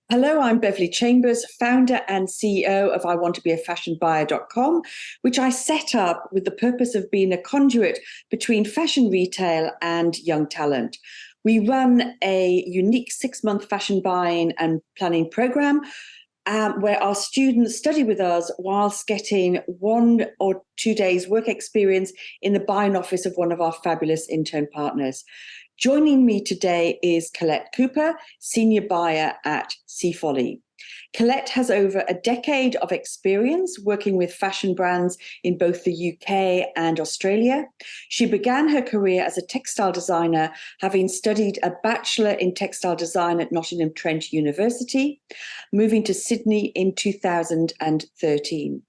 Hello, I'm Beverly Chambers, founder and CEO of iwantobeafashionbuyer.com, which I set up with the purpose of being a conduit between fashion retail and young talent. We run a unique 6-month fashion buying and planning program where our students study with us whilst getting 1 or 2 days work experience in the buying office of one of our fabulous intern partners. Joining me today is Collette Cooper, senior buyer at Seafolly. Collette has over a decade of experience working with fashion brands in both the UK and Australia. She began her career as a textile designer, having studied a Bachelor in Textile Design at Nottingham Trent University, moving to Sydney in 2013.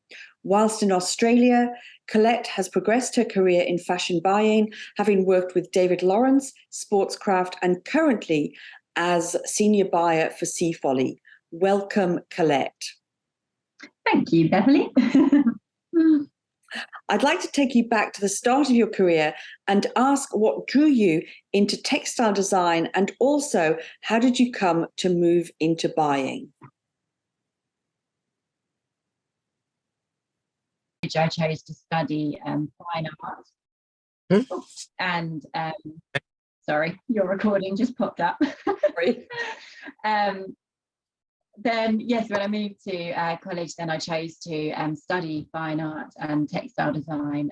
Whilst in Australia, Collette has progressed her career in fashion buying, having worked with David Lawrence, Sportscraft, and currently as senior buyer for Seafolly. Welcome, Collette. Thank you, Beverly. I'd like to take you back to the start of your career and ask what drew you into textile design, and also how did you come to move into buying? I chose to study fine art. And sorry, your recording just popped up. Sorry. Then yes, when I moved to college, then I chose to study fine art and textile design.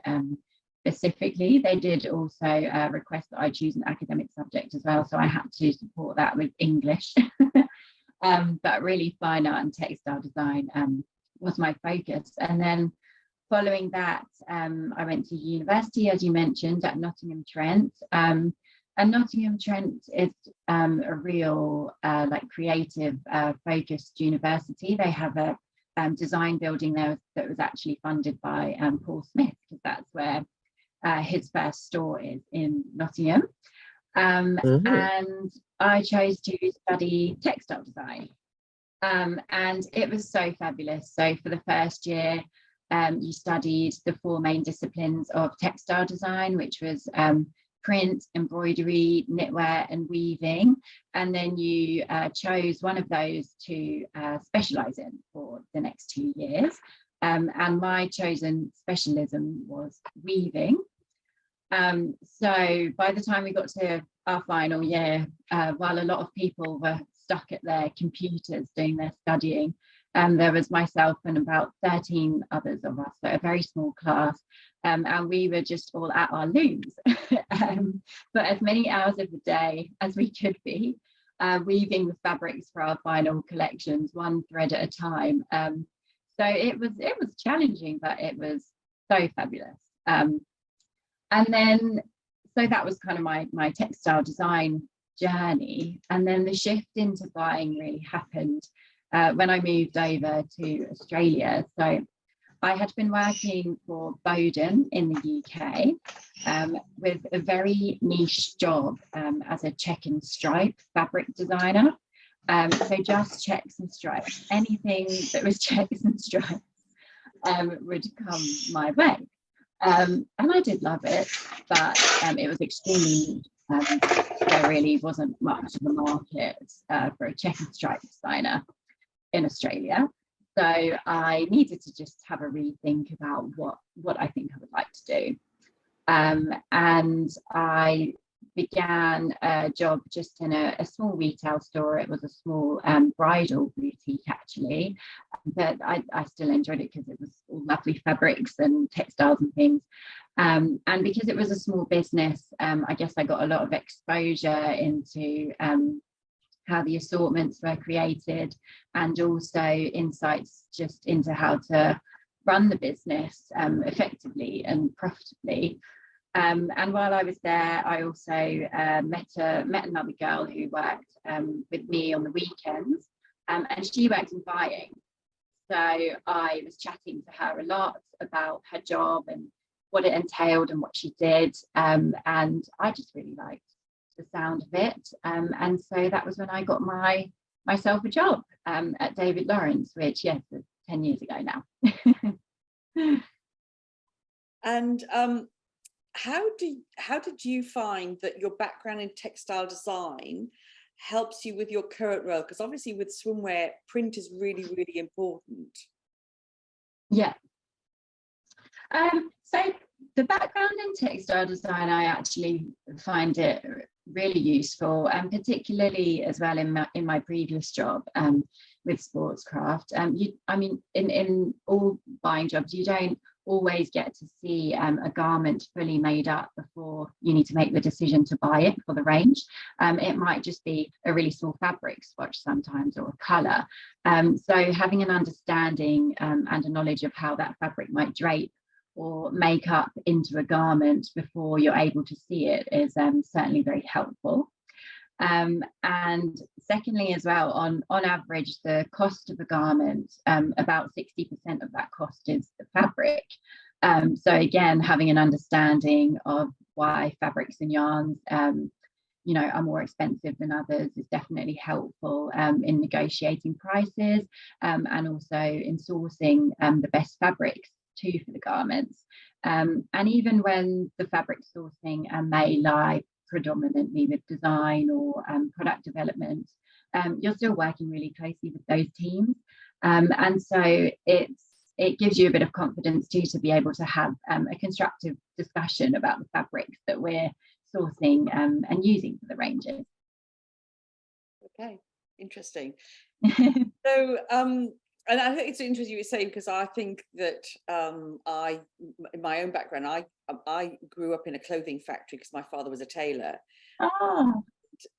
Specifically, they did also request that I choose an academic subject as well, so I had to support that with English. But really, fine art and textile design was my focus. And then following that, I went to university, as you mentioned, at Nottingham Trent. And Nottingham Trent is a real creative focused university. They have a design building there that was actually funded by Paul Smith, because that's where his first store is, in Nottingham. And I chose to study textile design. And it was so fabulous. So for the first year, you studied the 4 main disciplines of textile design, which was print, embroidery, knitwear, and weaving. And then you chose one of those to specialize in for the next 2 years. And my chosen specialism was weaving. So by the time we got to our final year, while a lot of people were stuck at their computers doing their studying, there was myself and about 13 others of us, so a very small class, and we were just all at our looms for as many hours of the day as we could be, weaving the fabrics for our final collections, one thread at a time. So it was challenging, but it was so fabulous. And then, so that was kind of my textile design journey. And then the shift into buying really happened when I moved over to Australia. So I had been working for Bowden in the UK with a very niche job as a check and stripe fabric designer. So just checks and stripes, anything that was checks and stripes would come my way. And I did love it, but it was extremely there really wasn't much of a market for a check and stripe designer in Australia. So I needed to just have a rethink about what I think I would like to do. And I began a job just in a small retail store. It was a small bridal boutique, actually, but I still enjoyed it because it was all lovely fabrics and textiles and things. And because it was a small business, I guess I got a lot of exposure into how the assortments were created, and also insights just into how to run the business effectively and profitably. And while I was there, I also met another girl who worked with me on the weekends, and she worked in buying. So I was chatting to her a lot about her job and what it entailed and what she did, and I just really liked the sound of it. And so that was when I got myself a job at David Lawrence, which, yes, is 10 years ago now. And how did you find that your background in textile design helps you with your current role? Because obviously with swimwear, print is really, really important. Yeah. So the background in textile design, I actually find it really useful, and particularly as well in my previous job with sportscraft. In all buying jobs, you don't always get to see a garment fully made up before you need to make the decision to buy it for the range. It might just be a really small fabric swatch sometimes, or a colour. So having an understanding and a knowledge of how that fabric might drape or make up into a garment before you're able to see it is certainly very helpful. And secondly, as well, on average, the cost of a garment, about 60% of that cost is the fabric. So again, having an understanding of why fabrics and yarns are more expensive than others is definitely helpful in negotiating prices, and also in sourcing the best fabrics too for the garments. And even when the fabric sourcing may lie predominantly with design or product development, you're still working really closely with those teams, and so it gives you a bit of confidence too, to be able to have a constructive discussion about the fabrics that we're sourcing and using for the ranges. Okay, interesting. So and I think it's interesting you were saying, because I think that in my own background, I grew up in a clothing factory because my father was a tailor. Oh.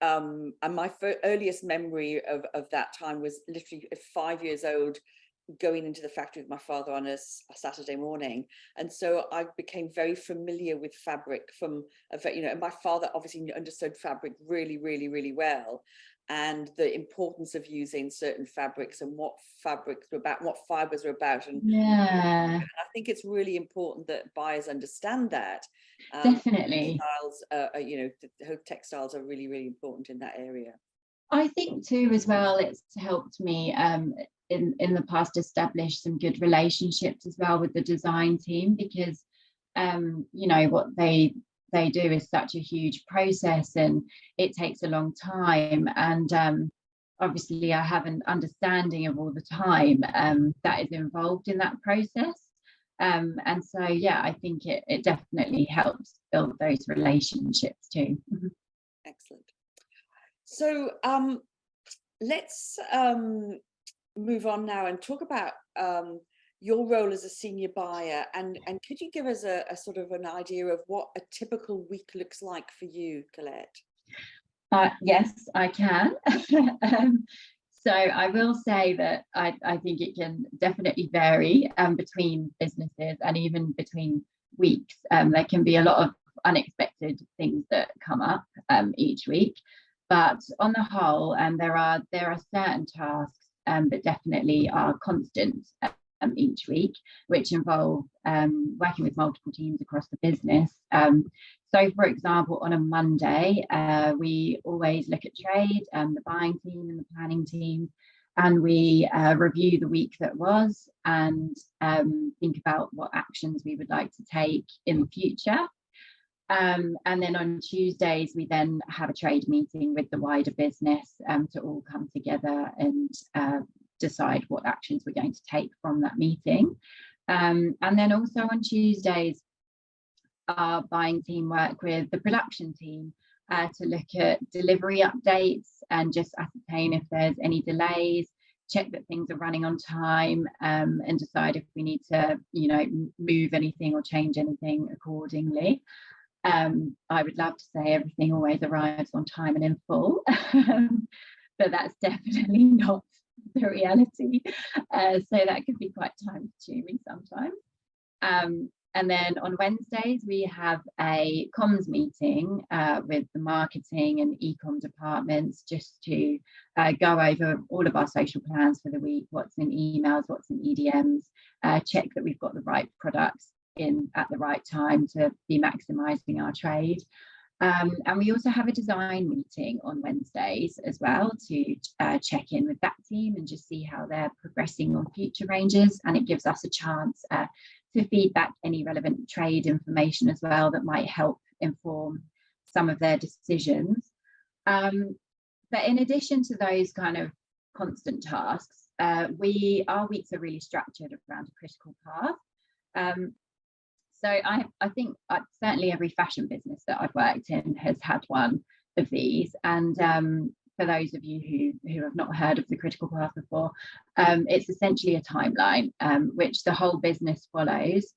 And my earliest memory of that time was literally 5 years old, going into the factory with my father on a Saturday morning. And so I became very familiar with fabric from, and my father obviously understood fabric really, really, really well, and the importance of using certain fabrics and what fabrics were about, what fibers were about. And yeah, I think it's really important that buyers understand that. Definitely. Textiles are really, really important in that area. I think too, as well, it's helped me in the past establish some good relationships as well with the design team, because what they do is such a huge process and it takes a long time, and obviously I have an understanding of all the time that is involved in that process, and so I think it definitely helps build those relationships too. Excellent. So let's move on now and talk about your role as a senior buyer, and could you give us a sort of an idea of what a typical week looks like for you, Colette? Yes, I can. So I will say that I think it can definitely vary between businesses and even between weeks. There can be a lot of unexpected things that come up each week, but on the whole, there are certain tasks that definitely are constant each week, which involve working with multiple teams across the business. So, for example, on a Monday, we always look at trade, the buying team and the planning team, and we review the week that was and think about what actions we would like to take in the future. And then on Tuesdays, we then have a trade meeting with the wider business to all come together and decide what actions we're going to take from that meeting. And then also on Tuesdays, our buying team work with the production team to look at delivery updates and just ascertain if there's any delays, check that things are running on time, and decide if we need to, move anything or change anything accordingly. I would love to say everything always arrives on time and in full, but that's definitely not the reality. So that can be quite time consuming sometimes. And then on Wednesdays, we have a comms meeting with the marketing and e-com departments just to go over all of our social plans for the week, what's in emails, what's in EDMs, check that we've got the right products in at the right time to be maximising our trade. And we also have a design meeting on Wednesdays as well to check in with that team and just see how they're progressing on future ranges. And it gives us a chance to feed back any relevant trade information as well that might help inform some of their decisions. but in addition to those kind of constant tasks, our weeks are really structured around a critical path. So I think certainly every fashion business that I've worked in has had one of these. And for those of you who have not heard of the critical path before, it's essentially a timeline which the whole business follows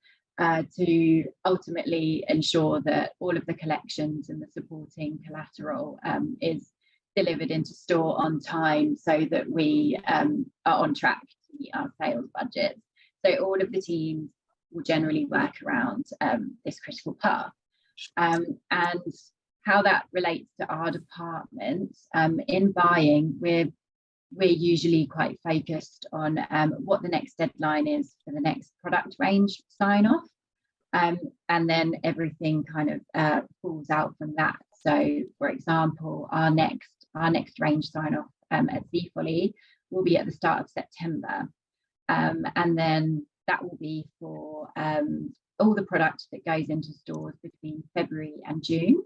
to ultimately ensure that all of the collections and the supporting collateral is delivered into store on time, so that we are on track to meet our sales budgets. So all of the teams will generally work around this critical path. And how that relates to our department, in buying, we're usually quite focused on what the next deadline is for the next product range sign off, and then everything kind of falls out from that. So for example, our next range sign off at Seafolly will be at the start of September, and then that will be for all the product that goes into stores between February and June.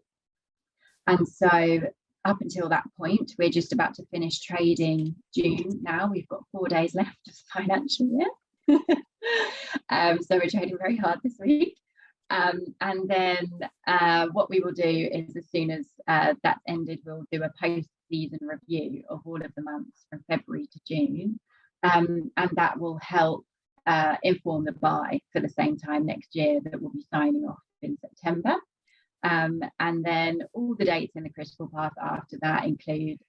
And so up until that point, we're just about to finish trading June now. We've got 4 days left of the financial year. So we're trading very hard this week. And then what we will do is, as soon as that's ended, we'll do a post-season review of all of the months from February to June. And that will help inform the buy for the same time next year that we'll be signing off in September. And then all the dates in the critical path after that include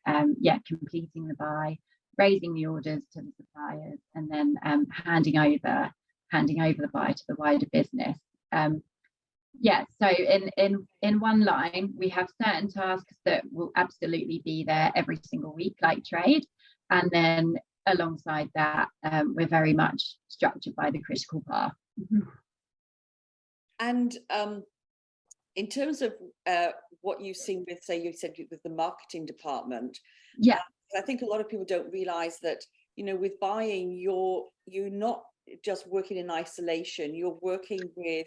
completing the buy, raising the orders to the suppliers, and then handing over the buy to the wider business. So in one line, we have certain tasks that will absolutely be there every single week, like trade, and then alongside that, we're very much structured by the critical path. And in terms of what you've seen with, say, you said with the marketing department, I think a lot of people don't realize that, with buying, you're not just working in isolation. You're working with,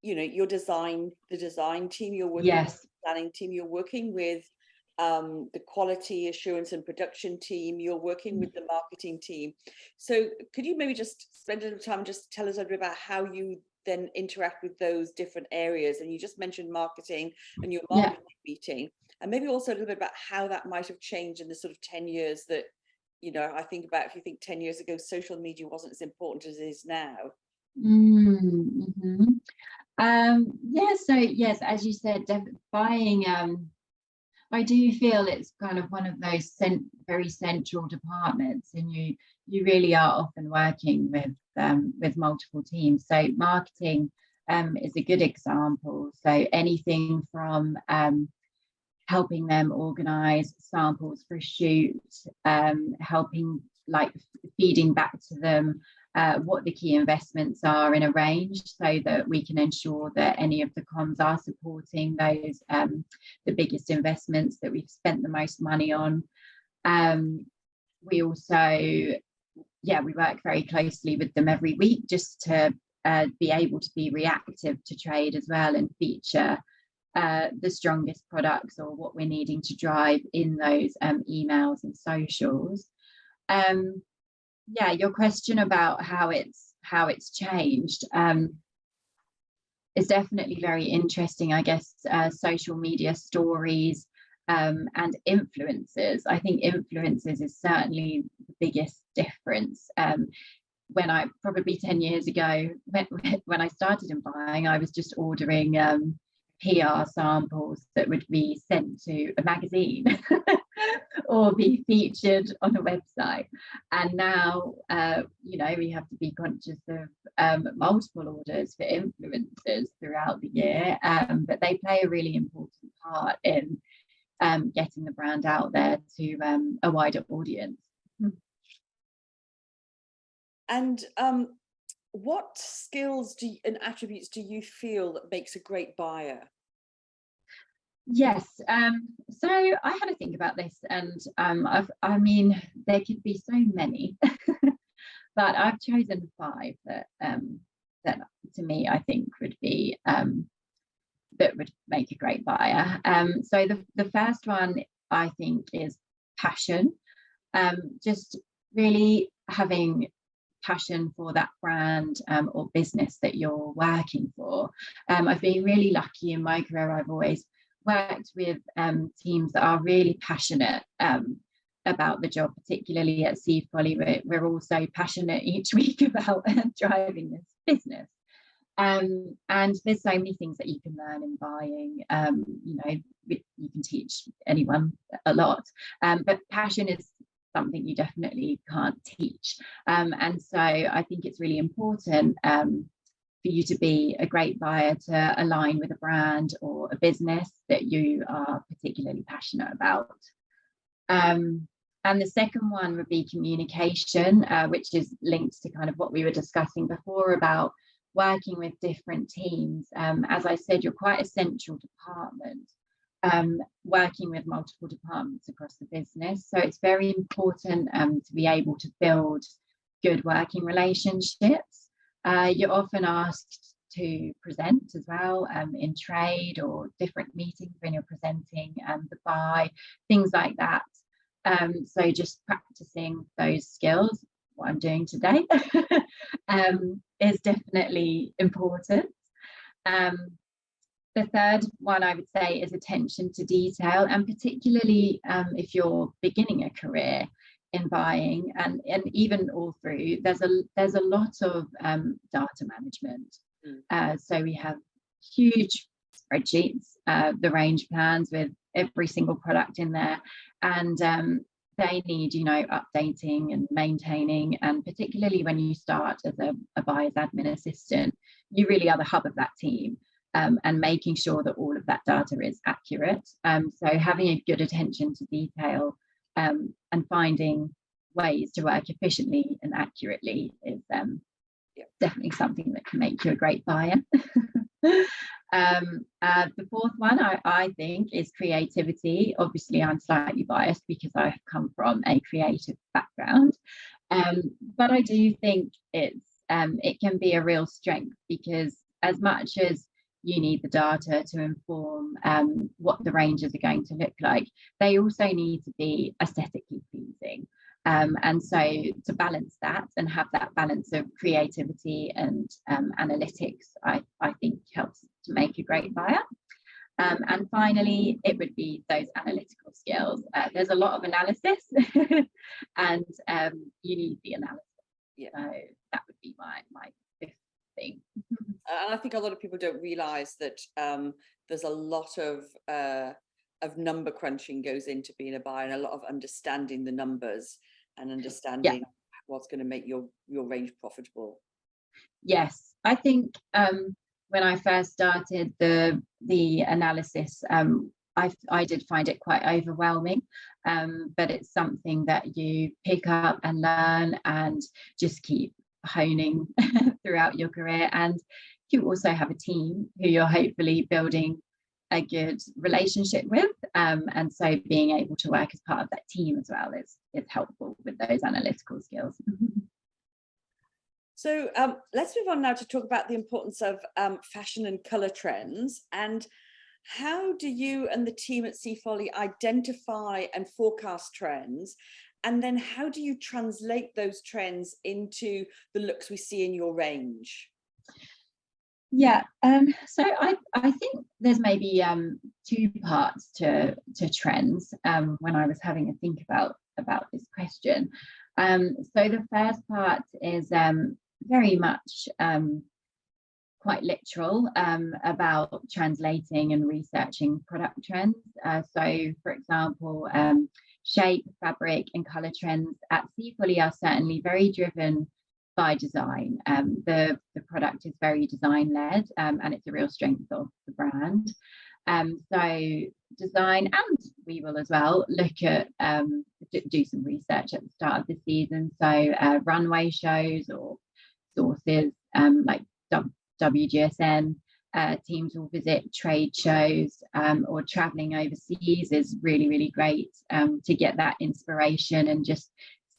the design team. You're working with the planning team. You're working with the quality assurance and production team. You're working with the marketing team. So could you maybe just spend a little time and just tell us a bit about how you then interact with those different areas? And you just mentioned marketing and your marketing meeting, and maybe also a little bit about how that might have changed in the sort of 10 years that, I think about, if you think 10 years ago, social media wasn't as important as it is now. So yes, as you said, buying, I do feel it's kind of one of those very central departments, and you really are often working with multiple teams. So marketing is a good example. So anything from helping them organize samples for a shoot, helping, like, feeding back to them what the key investments are in a range, so that we can ensure that any of the comms are supporting those the biggest investments that we've spent the most money on. We also we work very closely with them every week, just to be able to be reactive to trade as well, and feature the strongest products or what we're needing to drive in those emails and socials. Your question about how it's changed is definitely very interesting. I guess social media stories and influencers. I think influencers is certainly the biggest difference. When I probably 10 years ago, when I started in buying, I was just ordering PR samples that would be sent to a magazine or be featured on a website. And now, we have to be conscious of multiple orders for influencers throughout the year, but they play a really important part in getting the brand out there to a wider audience. And what skills and attributes do you feel that makes a great buyer? Yes, so I had to think about this, and I mean, there could be so many, but I've chosen 5 that to me I think would be that would make a great buyer. So the first one, I think, is passion, just really having passion for that brand or business that you're working for. I've been really lucky in my career. I've always worked with teams that are really passionate about the job, particularly at Seafolly. We're also passionate each week about driving this business. And there's so many things that you can learn in buying. You know, you can teach anyone a lot, but passion is something you definitely can't teach. And so I think it's really important for you to be a great buyer, to align with a brand or a business that you are particularly passionate about. And the second one would be communication, which is linked to kind of what we were discussing before about working with different teams. As I said, you're quite a central department, working with multiple departments across the business. So it's very important to be able to build good working relationships. You're often asked to present as well in trade or different meetings when you're presenting the buy, things like that. So just practicing those skills, what I'm doing today, is definitely important. The third one I would say is attention to detail, and particularly if you're beginning a career in buying, and even all through, there's a lot of data management. So we have huge spreadsheets, the range plans with every single product in there, and they need, you know, updating and maintaining. And particularly when you start as a buyer's admin assistant, you really are the hub of that team, and making sure that all of that data is accurate. So having a good attention to detail and finding ways to work efficiently and accurately is definitely something that can make you a great buyer. The fourth one I think is creativity. Obviously I'm slightly biased because I've come from a creative background, but I do think it can be a real strength, because as much as you need the data to inform what the ranges are going to look like, they also need to be aesthetically pleasing. And so to balance that and have that balance of creativity and analytics, I think helps to make a great buyer. And finally, it would be those analytical skills. There's a lot of analysis and you need the analysis. So that would be my fifth thing. And I think a lot of people don't realize that there's a lot of number crunching goes into being a buyer, and a lot of understanding the numbers and understanding what's going to make your range profitable. Yes, I think when I first started the analysis, I did find it quite overwhelming, but it's something that you pick up and learn and just keep honing throughout your career. And you also have a team who you're hopefully building a good relationship with, and so being able to work as part of that team as well is helpful with those analytical skills. So let's move on now to talk about the importance of fashion and colour trends, and how do you and the team at Seafolly identify and forecast trends, and then how do you translate those trends into the looks we see in your range? Yeah, so I think there's maybe two parts to trends when I was having a think about this question. So the first part is very much quite literal, about translating and researching product trends. So for example, shape, fabric and colour trends at Seafolly are certainly very driven by design. The product is very design led, and it's a real strength of the brand. So design, and we will as well look at do some research at the start of the season. So runway shows or sources like WGSN, teams will visit trade shows, or traveling overseas is really great to get that inspiration and just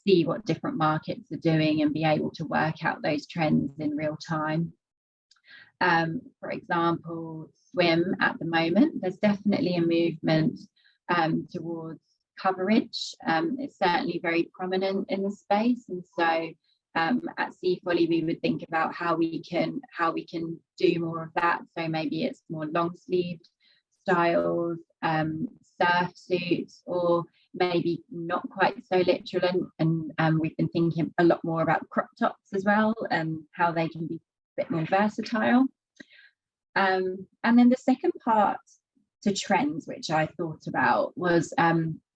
see what different markets are doing and be able to work out those trends in real time. For example, swim at the moment, there's definitely a movement towards coverage. It's certainly very prominent in the space, and so at Seafolly we would think about how we can do more of that. So maybe it's more long sleeved styles, surf suits, or maybe not quite so literal, and we've been thinking a lot more about crop tops as well, and how they can be a bit more versatile. And then the second part to trends, which I thought about, was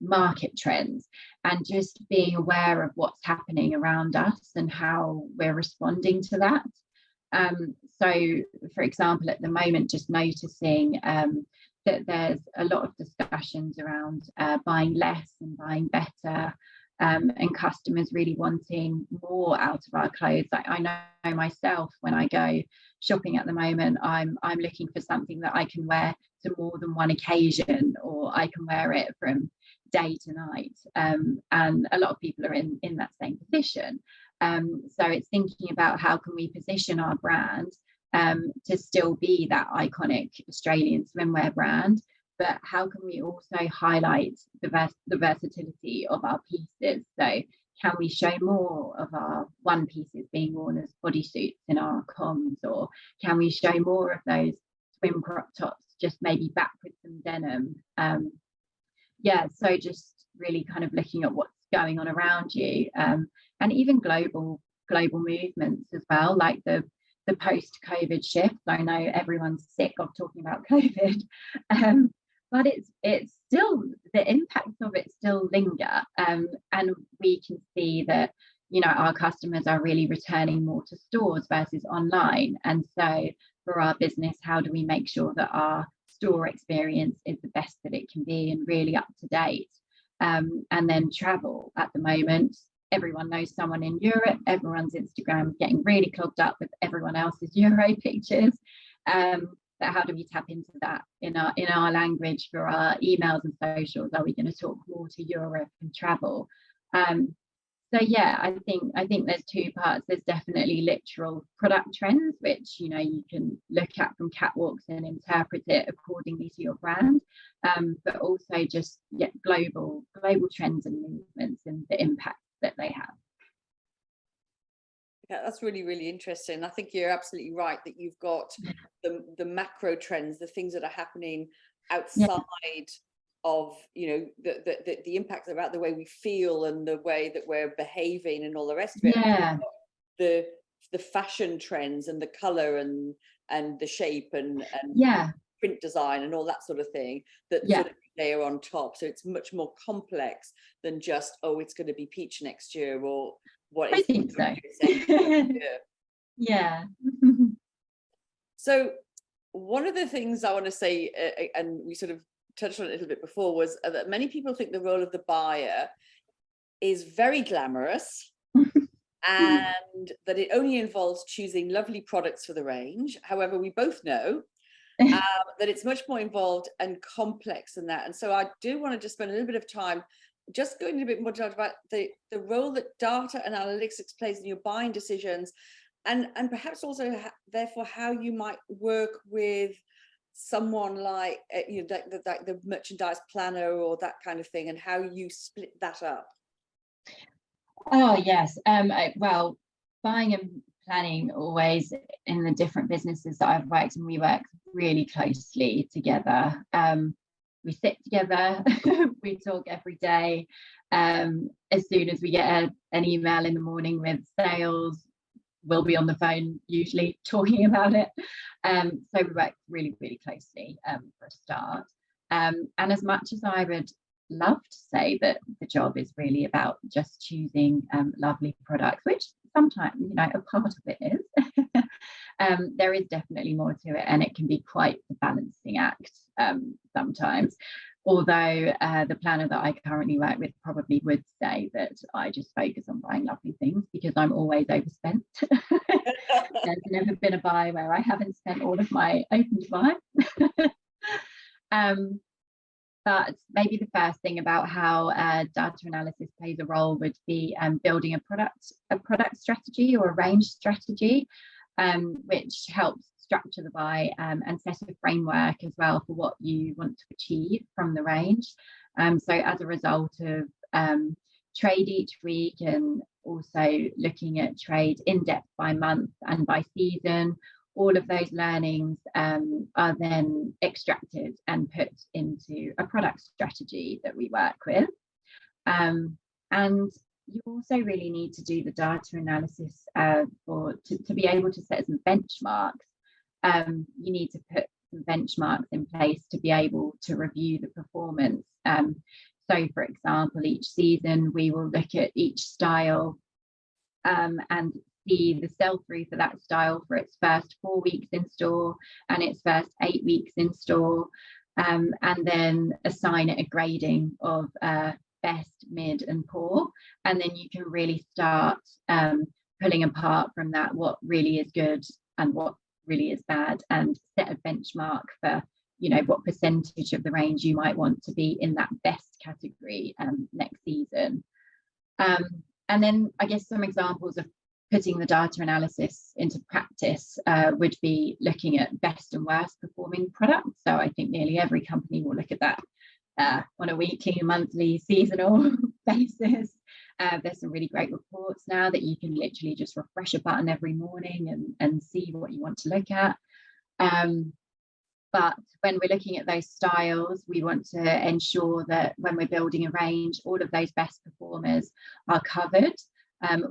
market trends, and just being aware of what's happening around us and how we're responding to that. So, for example, at the moment, just noticing that there's a lot of discussions around buying less and buying better, and customers really wanting more out of our clothes. I know myself, when I go shopping at the moment, I'm looking for something that I can wear to more than one occasion, or I can wear it from day to night, and a lot of people are in that same position. So it's thinking about how can we position our brand to still be that iconic Australian swimwear brand, but how can we also highlight the versatility of our pieces? So can we show more of our one pieces being worn as bodysuits in our comms, or can we show more of those swim crop tops just maybe back with some denim? So just really kind of looking at what's going on around you, and even global movements as well, like the post-COVID shift. I know everyone's sick of talking about COVID, but it's still, the impacts of it still linger, and we can see that, you know, our customers are really returning more to stores versus online. And so for our business, how do we make sure that our store experience is the best that it can be and really up to date? And then travel. At the moment, everyone knows someone in Europe. Everyone's Instagram is getting really clogged up with everyone else's Euro pictures. But how do we tap into that in our language for our emails and socials? Are we going to talk more to Europe and travel? So yeah, I think there's two parts. There's definitely literal product trends, which, you know, you can look at from catwalks and interpret it accordingly to your brand, but also just global trends and movements and the impact that they have. Yeah, that's really, really interesting. I think you're absolutely right that you've got the macro trends, the things that are happening outside of, you know, the impact about the way we feel and the way that we're behaving and all the rest of it. The fashion trends and the color and the shape and print design and all that sort of thing that sort of layer on top. So it's much more complex than just, oh, it's going to be peach next year, or what I think so. Yeah. So one of the things I want to say, and we sort of touched on it a little bit before, was that many people think the role of the buyer is very glamorous and that it only involves choosing lovely products for the range. However, we both know that it's much more involved and complex than that. And so I do want to just spend a little bit of time just going a bit more about the role that data and analytics plays in your buying decisions, and perhaps also therefore how you might work with someone like you know, like the merchandise planner or that kind of thing, and how you split that up. Oh yes, well, buying and planning, always in the different businesses that I've worked in, we work really closely together. We sit together, we talk every day. As soon as we get an email in the morning with sales, we'll be on the phone usually talking about it. So we work really, really closely for a start. And as much as I would love to say that the job is really about just choosing lovely products, which sometimes, you know, a part of it is, there is definitely more to it, and it can be quite the balancing act sometimes. Although the planner that I currently work with probably would say that I just focus on buying lovely things because I'm always overspent. There's never been a buy where I haven't spent all of my open to buy. But maybe the first thing about how data analysis plays a role would be building a product strategy or a range strategy, which helps structure the buy, and set a framework as well for what you want to achieve from the range. So as a result of trade each week, and also looking at trade in depth by month and by season, all of those learnings are then extracted and put into a product strategy that we work with. And you also really need to do the data analysis to be able to set some benchmarks. You need to put some benchmarks in place to be able to review the performance. So, for example, each season we will look at each style and see the sell-through for that style for its first 4 weeks in store and its first 8 weeks in store, and then assign it a grading of best, mid and poor, and then you can really start pulling apart from that what really is good and what really is bad, and set a benchmark for, you know, what percentage of the range you might want to be in that best category next season. And then I guess some examples of putting the data analysis into practice would be looking at best and worst performing products. So I think nearly every company will look at that on a weekly, monthly, seasonal basis. There's some really great reports now that you can literally just refresh a button every morning and see what you want to look at. But when we're looking at those styles, we want to ensure that when we're building a range, all of those best performers are covered,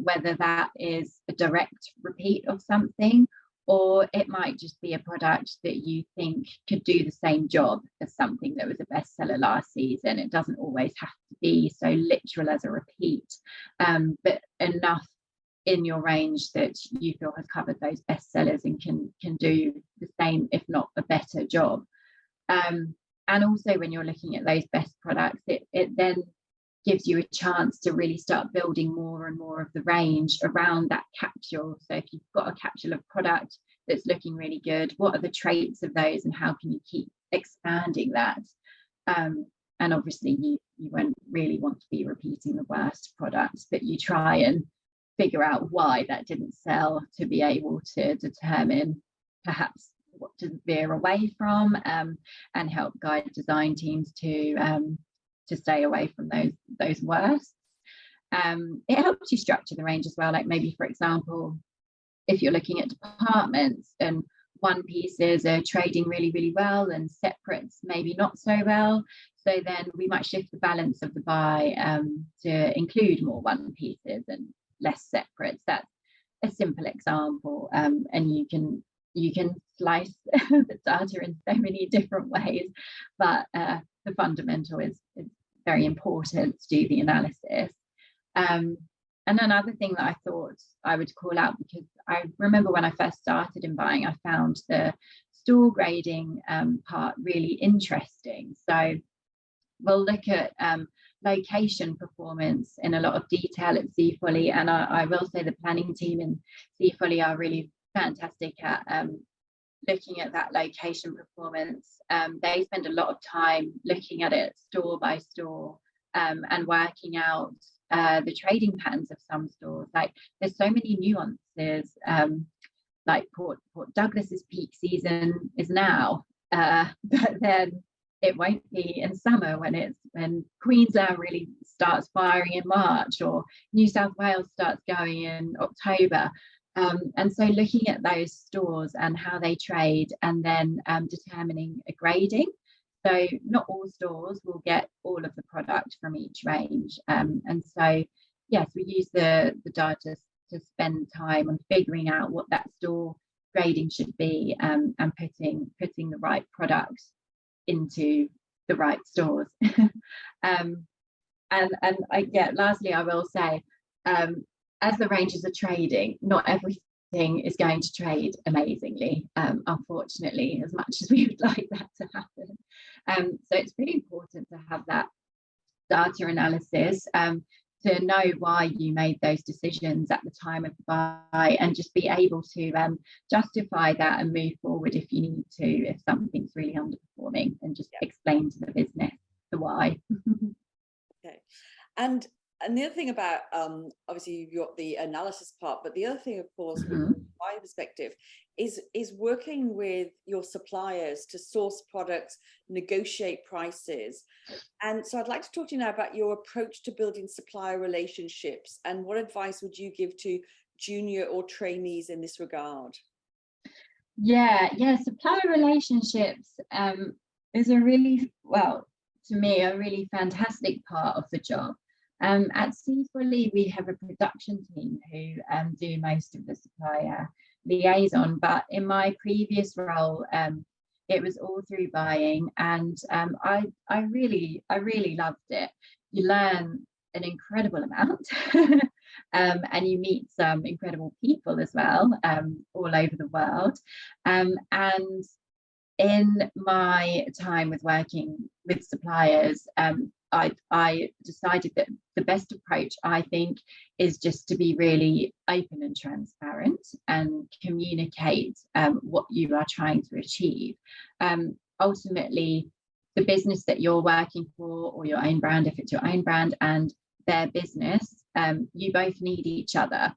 whether that is a direct repeat of something, or it might just be a product that you think could do the same job as something that was a bestseller last season. It doesn't always have to be so literal as a repeat, but enough in your range that you feel has covered those bestsellers and can do the same, if not a better job. And also when you're looking at those best products, it then gives you a chance to really start building more and more of the range around that capsule. So if you've got a capsule of product that's looking really good, what are the traits of those and how can you keep expanding that? And obviously you won't really want to be repeating the worst products, but you try and figure out why that didn't sell to be able to determine perhaps what to veer away from, and help guide design teams to stay away from those worst. It helps you structure the range as well. Like maybe, for example, if you're looking at departments and one pieces are trading really, really well and separates maybe not so well, so then we might shift the balance of the buy to include more one pieces and less separates. That's a simple example, and you can slice the data in so many different ways, but the fundamental is very important to do the analysis. And another thing that I thought I would call out, because I remember when I first started in buying, I found the store grading part really interesting. So we'll look at location performance in a lot of detail at Seafolly, and I will say the planning team in Seafolly are really fantastic at looking at that location performance. They spend a lot of time looking at it store by store, and working out the trading patterns of some stores. Like there's so many nuances, like Port Douglas's peak season is now, but then it won't be in summer when Queensland really starts firing in March, or New South Wales starts going in October. And so looking at those stores and how they trade, and then determining a grading. So not all stores will get all of the product from each range. And so, yes, we use the data to spend time on figuring out what that store grading should be, and putting the right products into the right stores. Lastly, I will say, as the ranges are trading, not everything is going to trade amazingly, unfortunately, as much as we would like that to happen. So it's really important to have that data analysis, to know why you made those decisions at the time of the buy, and just be able to justify that and move forward if you need to, if something's really underperforming, and just explain to the business the why. Okay. And the other thing about, obviously you've got the analysis part, but the other thing, of course, with buyer perspective, is working with your suppliers to source products, negotiate prices. And so I'd like to talk to you now about your approach to building supplier relationships, and what advice would you give to junior or trainees in this regard? Yeah, supplier relationships is a really, well, to me, a really fantastic part of the job. At Seafolly, we have a production team who do most of the supplier liaison, but in my previous role, it was all through buying, and I really loved it. You learn an incredible amount. And you meet some incredible people as well, all over the world. And in my time with working with suppliers, I decided that the best approach, I think, is just to be really open and transparent and communicate what you are trying to achieve. Ultimately, the business that you're working for, or your own brand, if it's your own brand, and their business, you both need each other.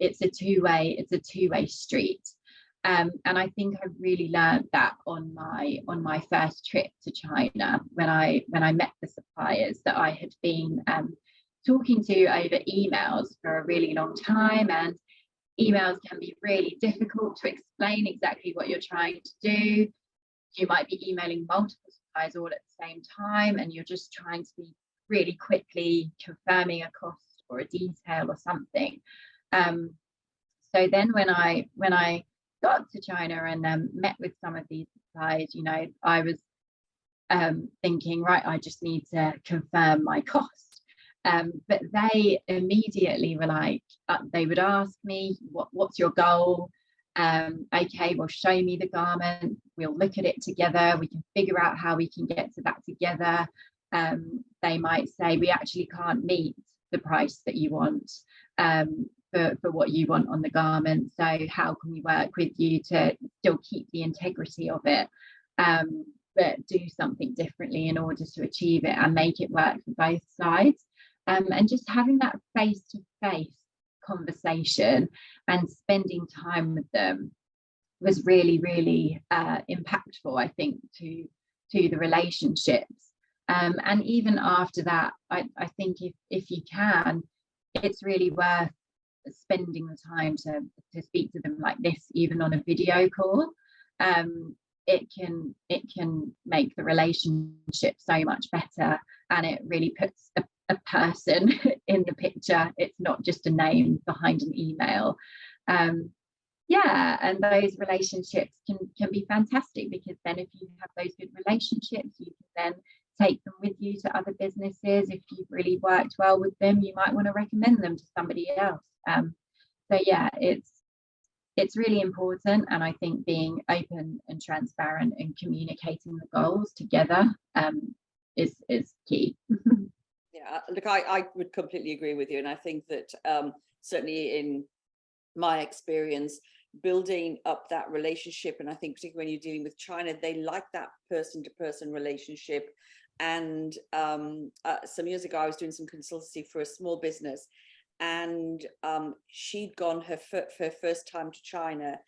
It's a two-way street. And I think I really learned that on my first trip to China, when I met the suppliers that I had been talking to over emails for a really long time. And emails can be really difficult to explain exactly what you're trying to do. You might be emailing multiple suppliers all at the same time, and you're just trying to be really quickly confirming a cost or a detail or something. So then when I got to China and met with some of these suppliers, I was thinking, right, I just need to confirm my cost. But they immediately were like, they would ask me, what's your goal? Okay, well, show me the garment, we'll look at it together, we can figure out how we can get to that together. They might say, we actually can't meet the price that you want for what you want on the garment, so how can we work with you to still keep the integrity of it, but do something differently in order to achieve it and make it work for both sides. And just having that face-to-face conversation and spending time with them was really, really impactful, I think, to the relationships. And even after that, I think if you can, it's really worth spending the time to speak to them like this, even on a video call. It can make the relationship so much better, and it really puts a person in the picture. It's not just a name behind an email. And those relationships can be fantastic, because then if you have those good relationships, you can then take them with you to other businesses. If you've really worked well with them, you might want to recommend them to somebody else. So yeah, it's really important, and I think being open and transparent and communicating the goals together is key. Yeah, look, I would completely agree with you, and I think that certainly in my experience, building up that relationship, and I think particularly when you're dealing with China, they like that person-to-person relationship. And some years ago, I was doing some consultancy for a small business, and she'd gone her first time to China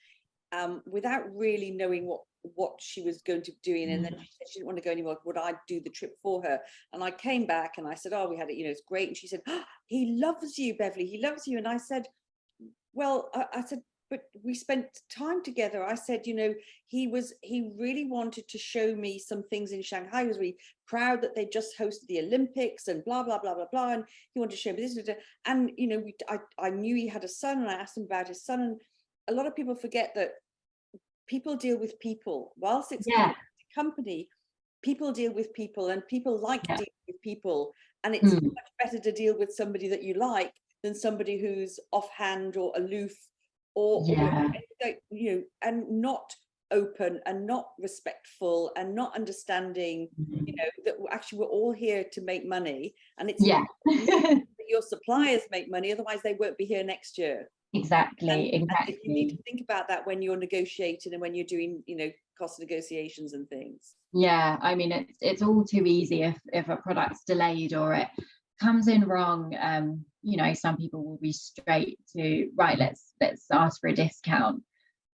without really knowing what she was going to be doing. And then she said she didn't want to go anymore. Would I do the trip for her? And I came back and I said, oh, we had it, it's great. And she said, oh, he loves you, Beverly, he loves you. And I said, well, I said, but we spent time together. I said, he really wanted to show me some things in Shanghai. He was really proud that they just hosted the Olympics and blah, blah, blah, blah, blah. And he wanted to show me this. And, I knew he had a son, and I asked him about his son. And a lot of people forget that people deal with people. Whilst it's a company, people deal with people, and people like dealing with people. And it's much better to deal with somebody that you like than somebody who's offhand or aloof, or and not open and not respectful and not understanding, that actually we're all here to make money, and it's that your suppliers make money, otherwise they won't be here next year. Exactly. And you need to think about that when you're negotiating and when you're doing, cost negotiations and things. Yeah, I mean, it's all too easy if a product's delayed or it comes in wrong. you know, some people will be straight to, right, let's ask for a discount.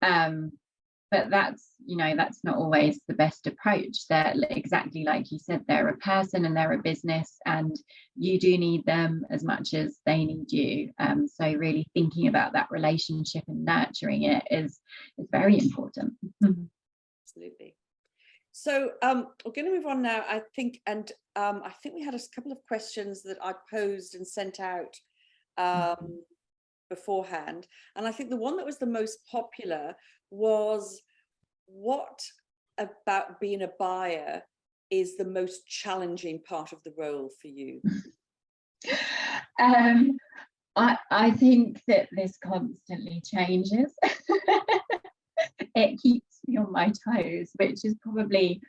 But that's, you know, that's not always the best approach. They're exactly like you said, they're a person and they're a business, and you do need them as much as they need you. So really thinking about that relationship and nurturing it is very important. Absolutely. So we're going to move on now, I think, and I think we had a couple of questions that I posed and sent out beforehand, and I think the one that was the most popular was, what about being a buyer is the most challenging part of the role for you? I think that this constantly changes. It keeps me on my toes, which is probably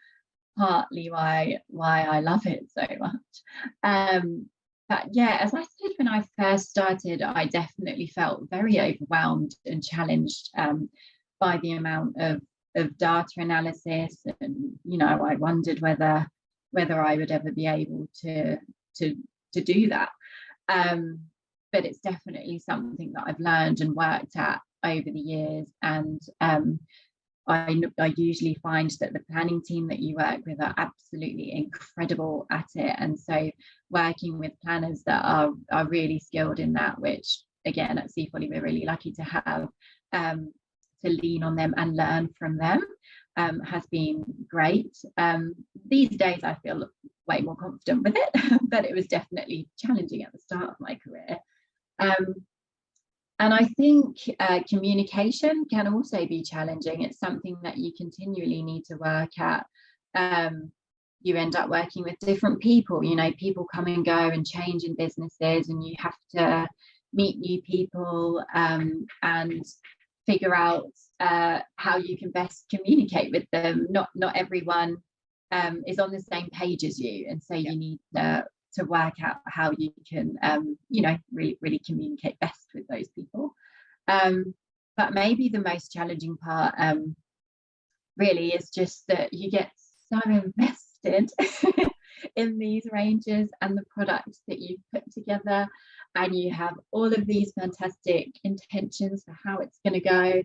partly why I love it so much. But yeah, as I said, when I first started, I definitely felt very overwhelmed and challenged by the amount of data analysis, and you know, I wondered whether I would ever be able to do that. But it's definitely something that I've learned and worked at over the years, and I usually find that the planning team that you work with are absolutely incredible at it. And so working with planners that are really skilled in that, which again at Seafolly we're really lucky to have, to lean on them and learn from them, has been great. These days I feel way more confident with it, but it was definitely challenging at the start of my career. And I think communication can also be challenging. It's something that you continually need to work at. You end up working with different people, you know, people come and go and change in businesses, and you have to meet new people and figure out how you can best communicate with them. Not everyone is on the same page as you, and so you need to work out how you can you know, really communicate best with those people. But maybe the most challenging part really is just that you get so invested in these ranges and the products that you put together, and you have all of these fantastic intentions for how it's going to go,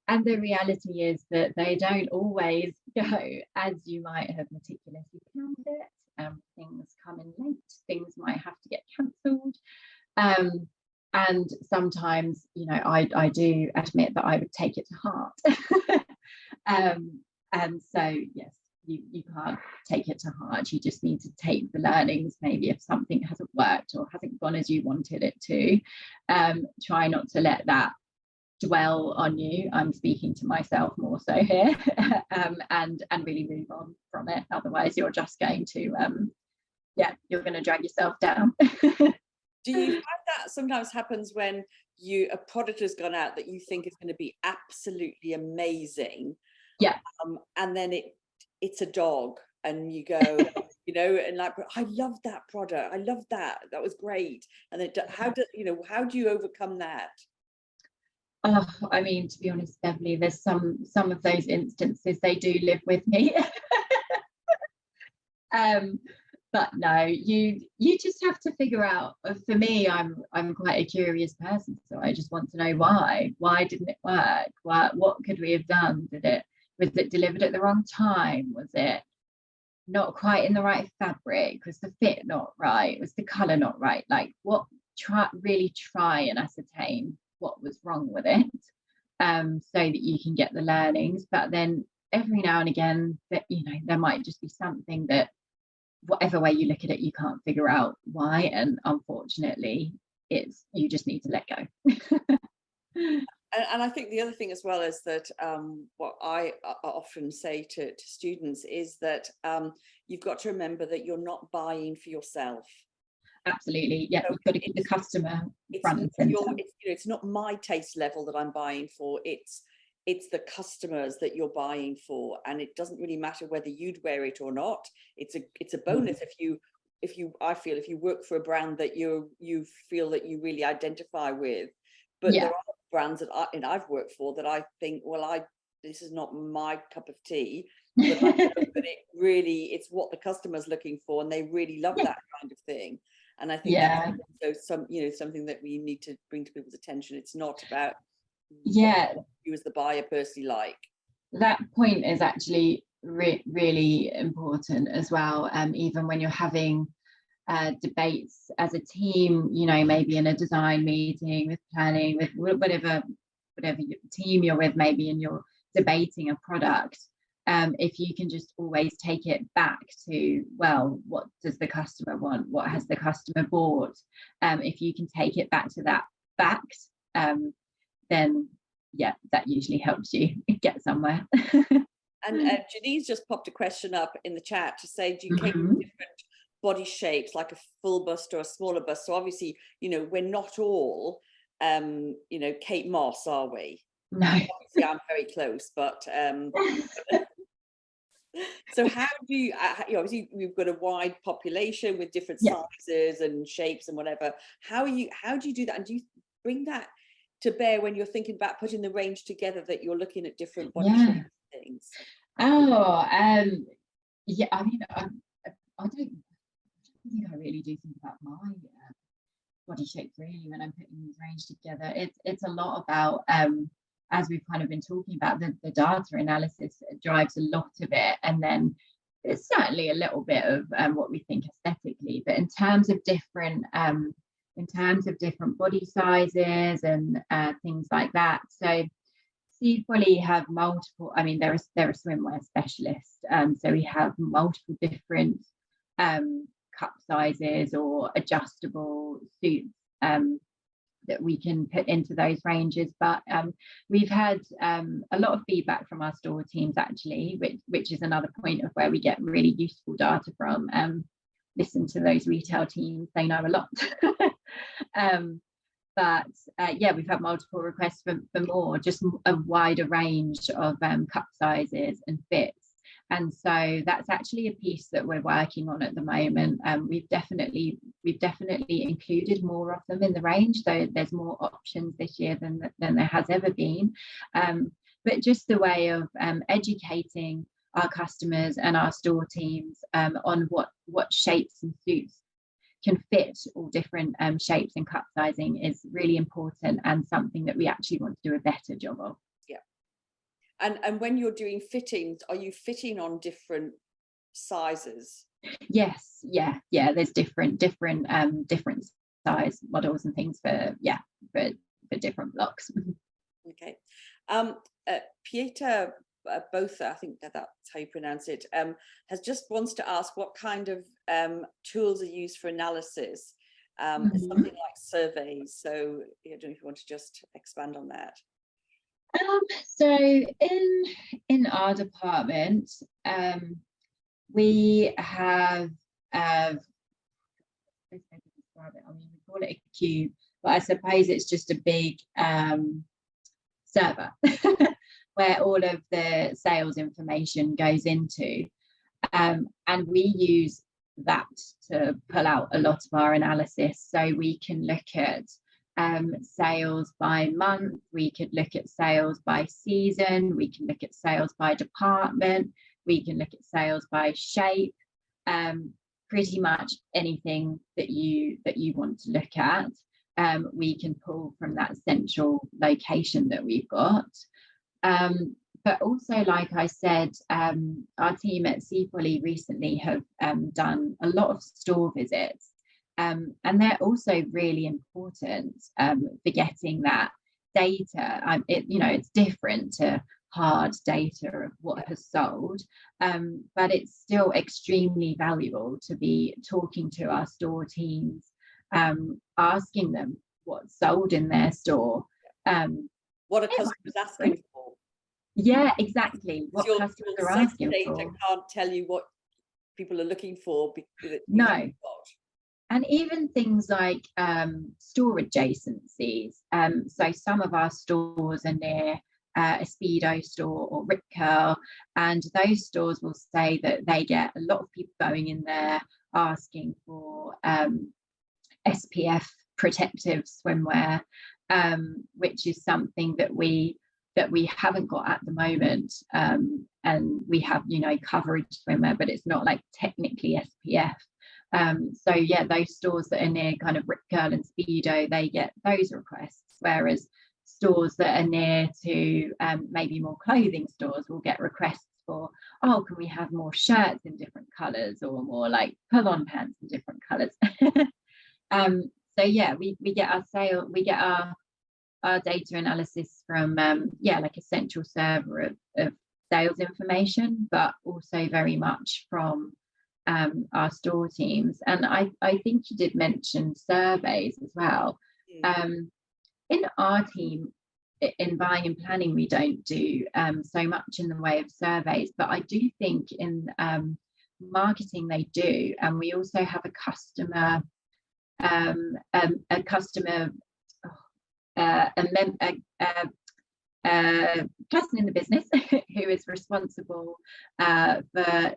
and the reality is that they don't always go as you might have meticulously planned it. Things come in late, things might have to get cancelled, and sometimes, you know, I do admit that I would take it to heart. And so yes, you can't take it to heart. You just need to take the learnings. Maybe if something hasn't worked or hasn't gone as you wanted it to, try not to let that dwell on you. I'm speaking to myself more so here, and really move on from it. Otherwise you're just going to you're going to drag yourself down. Do you find that sometimes happens when a product has gone out that you think is going to be absolutely amazing, and then it's a dog, and you go, you know, and like, I love that product, I love that was great, and then how do you overcome that? Oh, I mean, to be honest, Beverly, there's some of those instances, they do live with me. But no, you just have to figure out. For me, I'm quite a curious person, so I just want to know why didn't it work? What could we have done? Was it delivered at the wrong time? Was it not quite in the right fabric? Was the fit not right? Was the color not right? Like, really try and ascertain what was wrong with it, so that you can get the learnings. But then every now and again, that, you know, there might just be something that, whatever way you look at it, you can't figure out why, and unfortunately you just need to let go. And I think the other thing as well is that what I often say to students is that you've got to remember that you're not buying for yourself. Absolutely, yeah. So you've got to keep the customer front and center. It's not my taste level that I'm buying for. It's the customers that you're buying for, and it doesn't really matter whether you'd wear it or not. It's a bonus if you work for a brand that you feel that you really identify with. But there are brands that I've worked for that I think, well, this is not my cup of tea, but it's what the customer's looking for, and they really love that kind of thing. And I think that's also something that we need to bring to people's attention. It's not about what you as the buyer personally like. That point is actually really important as well. Even when you're having debates as a team, maybe in a design meeting, with planning, with whatever team you're with, maybe, and you're debating a product, if you can just always take it back to, well, what does the customer want? What has the customer bought? If you can take it back to that fact, then that usually helps you get somewhere. And Janice just popped a question up in the chat to say, do you cater for different body shapes, like a full bust or a smaller bust? So obviously, we're not all, Kate Moss, are we? No. Obviously, I'm very close, but so how do you, obviously we've got a wide population with different sizes and shapes and whatever. How do you do that? And do you bring that to bear when you're thinking about putting the range together, that you're looking at different body shapes and things? I mean, I don't think I really do think about my body shape really when I'm putting these range together. It's a lot about, as we've kind of been talking about, the data analysis drives a lot of it, and then there's certainly a little bit of what we think aesthetically, but in terms of different body sizes and things like that. So Seafolly have multiple, I mean, they're a swimwear specialist, so we have multiple different cup sizes or adjustable suits that we can put into those ranges. But we've had a lot of feedback from our store teams, actually, which is another point of where we get really useful data from. Listen to those retail teams, they know a lot. But we've had multiple requests for more, just a wider range of cup sizes and fits. And so that's actually a piece that we're working on at the moment. We've definitely included more of them in the range, though there's more options this year than there has ever been. But just the way of educating our customers and our store teams on what shapes and suits can fit all different shapes and cup sizing is really important, and something that we actually want to do a better job of. Yeah. And when you're doing fittings, are you fitting on different sizes? Yes, there's different size models and things for different blocks. Okay. Pieter Botha, I think that's how you pronounce it, has just wants to ask what kind of tools are used for analysis, something like surveys. So I don't know if you want to just expand on that. So in our department, we have we call it a cube, but I suppose it's just a big server where all of the sales information goes into, and we use that to pull out a lot of our analysis. So we can look at sales by month, we could look at sales by season, we can look at sales by department, we can look at sales by shape, pretty much anything that you want to look at, we can pull from that central location that we've got. But also, like I said, our team at Seafolly recently have done a lot of store visits, and they're also really important for getting that data. It's different to hard data of what has sold, but it's still extremely valuable to be talking to our store teams, asking them what's sold in their store. What are customers asking for? Yeah, exactly. What customers are asking for. Can't tell you what people are looking for. No. And even things like store adjacencies. So some of our stores are near a Speedo store or Rip Curl, and those stores will say that they get a lot of people going in there asking for SPF protective swimwear, which is something that we haven't got at the moment, and we have coverage swimwear, but it's not like technically SPF. So yeah, those stores that are near kind of Rip Curl and Speedo, they get those requests, whereas stores that are near to maybe more clothing stores will get requests for, oh, can we have more shirts in different colors, or more like pull-on pants in different colors. So yeah, we get our data analysis from like a central server of sales information, but also very much from our store teams. And I think you did mention surveys as well. In our team, in buying and planning, we don't do so much in the way of surveys, but I do think in marketing they do. And we also have a customer person in the business who is responsible for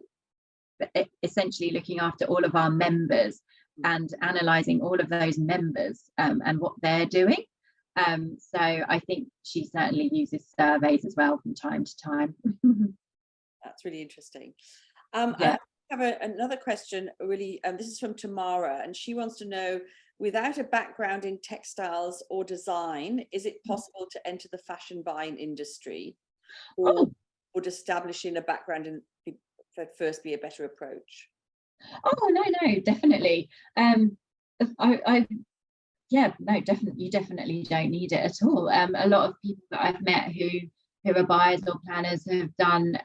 essentially looking after all of our members and analysing all of those members and what they're doing. So I think she certainly uses surveys as well from time to time. That's really interesting. I have another question, really. This is from Tamara, and she wants to know, without a background in textiles or design, is it possible to enter the fashion buying industry, or would establishing a background in first be a better approach? Oh no, definitely. You definitely don't need it at all. A lot of people that I've met who are buyers or planners have done,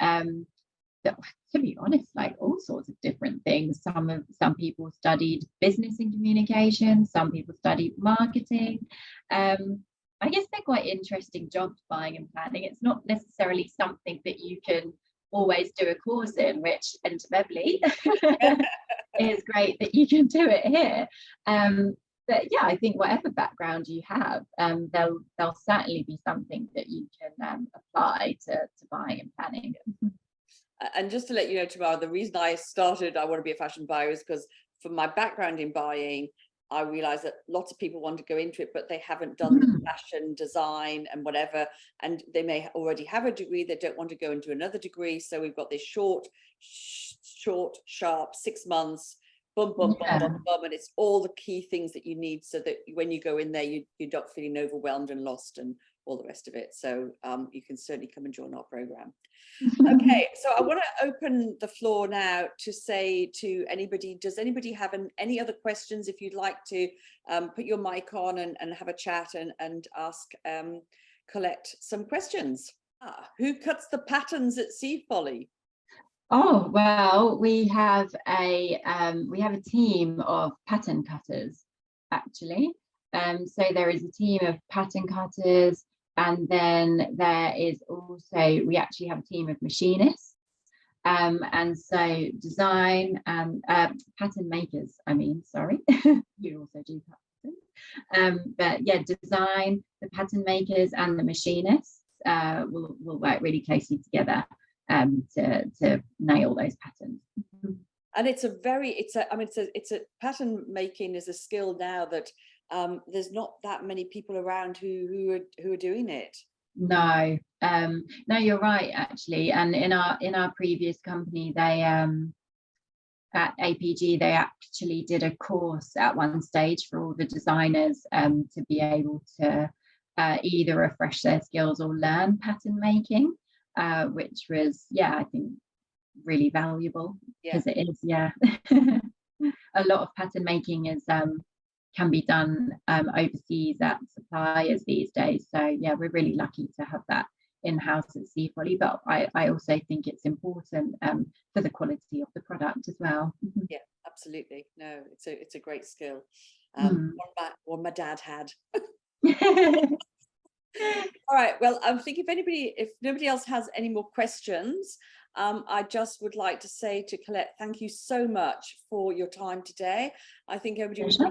to be honest, like all sorts of different things. Some people studied business and communication, some people studied marketing. I guess they're quite interesting jobs, buying and planning. It's not necessarily something that you can always do a course in, which inevitably is great that you can do it here. But yeah, I think whatever background you have, there'll certainly be something that you can apply to buying and planning. And just to let you know, Tamara, the reason I started I Want to Be a Fashion Buyer is because from my background in buying, I realized that lots of people want to go into it, but they haven't done the fashion design and whatever, and they may already have a degree. They don't want to go into another degree. So we've got this short, sharp 6 months, bum, and it's all the key things that you need so that when you go in there, you're not feeling overwhelmed and lost and all the rest of it. So you can certainly come and join our program. Okay, so I want to open the floor now to say to anybody, does anybody have any other questions? If you'd like to put your mic on and have a chat and ask Colette some questions. Who cuts the patterns at Seafolly? Oh, well, we have a team of pattern cutters, actually. So there is a team of pattern cutters, and then there is also, we actually have a team of machinists, and so design and pattern makers, you also do patterns. But yeah, design, the pattern makers and the machinists will work really closely together to nail those patterns. And it's a pattern making is a skill now that there's not that many people around who are doing it. No, you're right, actually. And in our previous company, they at APG, they actually did a course at one stage for all the designers to be able to either refresh their skills or learn pattern making, which was, I think, really valuable, because it is, a lot of pattern making is can be done overseas at suppliers these days. So yeah, we're really lucky to have that in-house at Seafolly, but I also think it's important for the quality of the product as well. Yeah, absolutely. No, it's a great skill. One my dad had. All right, well, I think if nobody else has any more questions, I just would like to say to Colette, thank you so much for your time today. I think everybody was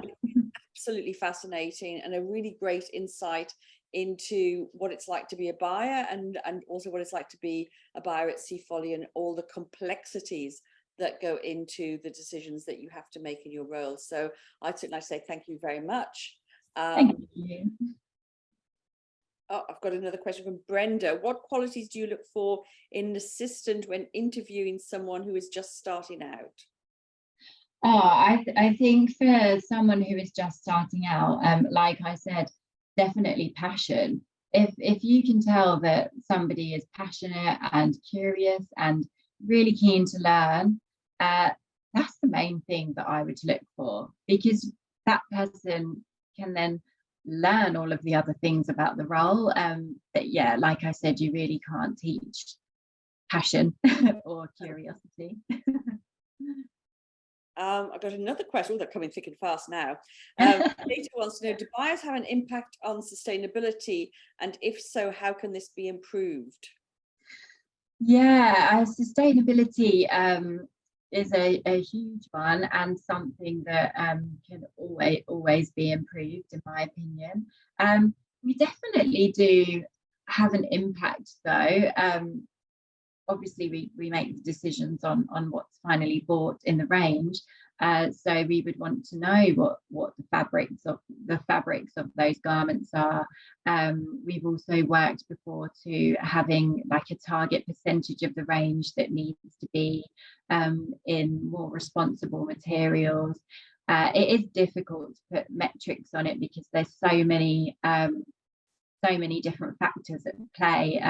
absolutely fascinating and a really great insight into what it's like to be a buyer and also what it's like to be a buyer at Seafolly and all the complexities that go into the decisions that you have to make in your role. So I'd certainly like to say thank you very much. Thank you. Oh, I've got another question from Brenda. What qualities do you look for in an assistant when interviewing someone who is just starting out? I think for someone who is just starting out, like I said, definitely passion. If you can tell that somebody is passionate and curious and really keen to learn, that's the main thing that I would look for, because that person can then learn all of the other things about the role. But yeah, like I said, you really can't teach passion or curiosity. I've got another question. Oh, they're coming thick and fast now. Peter wants to know, do buyers have an impact on sustainability? And if so, how can this be improved? Yeah, sustainability is a huge one, and something that can always be improved, in my opinion. We definitely do have an impact, though. Obviously we make decisions on what's finally bought in the range, so we would want to know what the fabrics of those garments are. We've also worked before to having like a target percentage of the range that needs to be in more responsible materials. It is difficult to put metrics on it because there's so many different factors at play.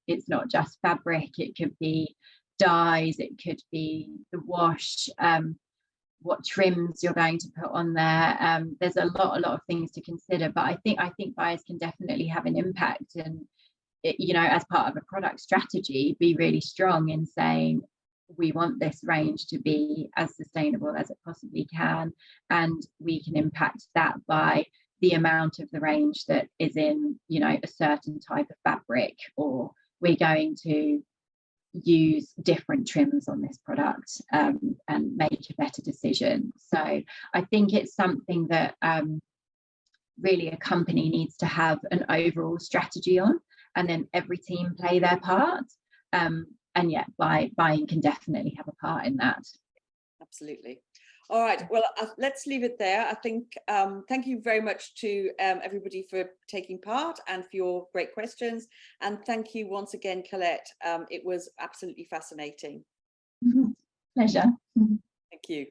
It's not just fabric, it could be dyes, it could be the wash, what trims you're going to put on there. There's a lot of things to consider, but I think buyers can definitely have an impact, and as part of a product strategy, be really strong in saying we want this range to be as sustainable as it possibly can, and we can impact that by the amount of the range that is in a certain type of fabric, or we're going to use different trims on this product, and make a better decision. So I think it's something that really a company needs to have an overall strategy on, and then every team play their part. And yeah, buying can definitely have a part in that. Absolutely. All right, well, let's leave it there. I think thank you very much to everybody for taking part and for your great questions. And thank you once again, Colette. It was absolutely fascinating. Pleasure. Thank you.